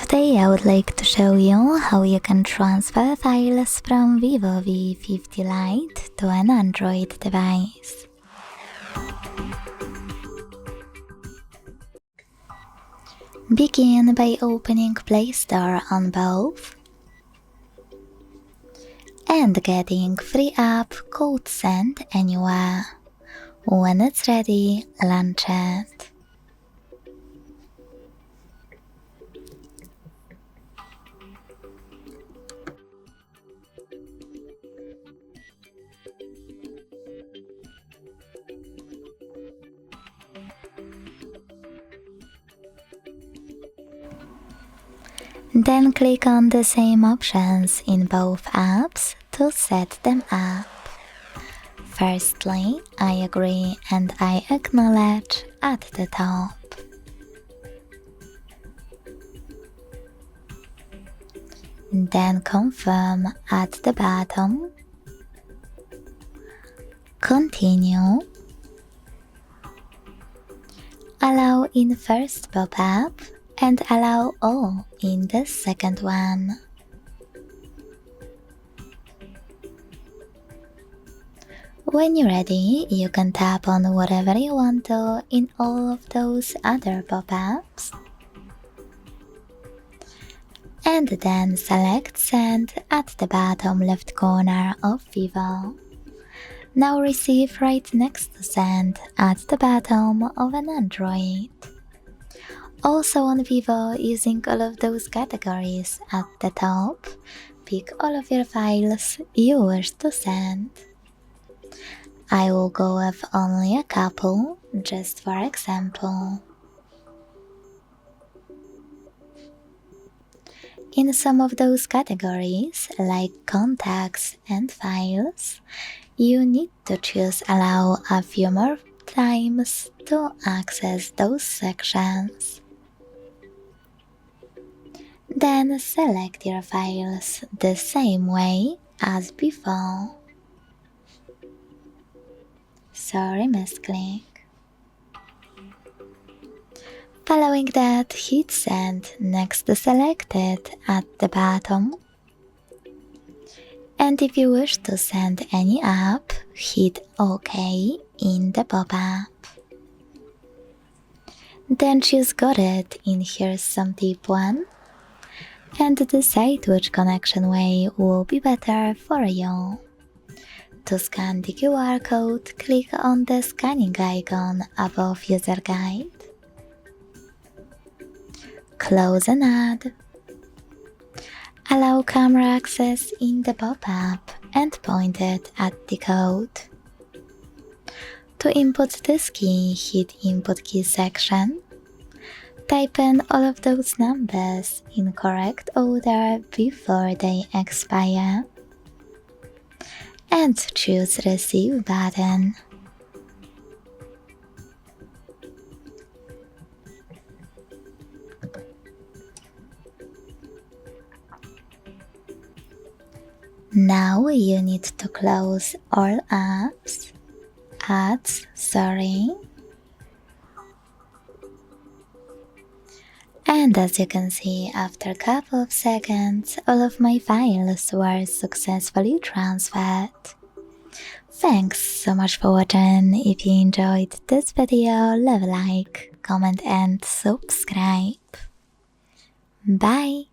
Today I would like to show you how you can transfer files from VIVO V50 Lite to an Android device. Begin by opening Play Store on both and getting free app called Send Anywhere. When it's ready, launch it. Then click on the same options in both apps to set them up. Firstly, I agree and I acknowledge at the top. Then confirm at the bottom. Continue. Allow in first pop-up and allow all in the second one. When you're ready, you can tap on whatever you want to in all of those other pop-ups. And then select Send at the bottom left corner of VIVO. Now receive right next to Send at the bottom of an Android. Also on VIVO, using all of those categories at the top, pick all of your files you wish to send. I will go with only a couple, just for example. In some of those categories, like contacts and files, you need to choose Allow a few more times to access those sections. Then select your files the same way as before. Sorry, misclick. Following that, hit Send next to Selected at the bottom. And if you wish to send any app, hit OK in the pop-up. Then choose Got It in Here's Some Tip 1 and decide which connection way will be better for you. To scan the QR code, click on the scanning icon above User Guide. Close an ad. Allow camera access in the pop-up and point it at the code. To input this key, hit Input Key section. Type in all of those numbers in correct order before they expire. And choose Receive button. Now you need to close all ads, And as you can see, after a couple of seconds, all of my files were successfully transferred. Thanks so much for watching. If you enjoyed this video, leave a like, comment and subscribe. Bye!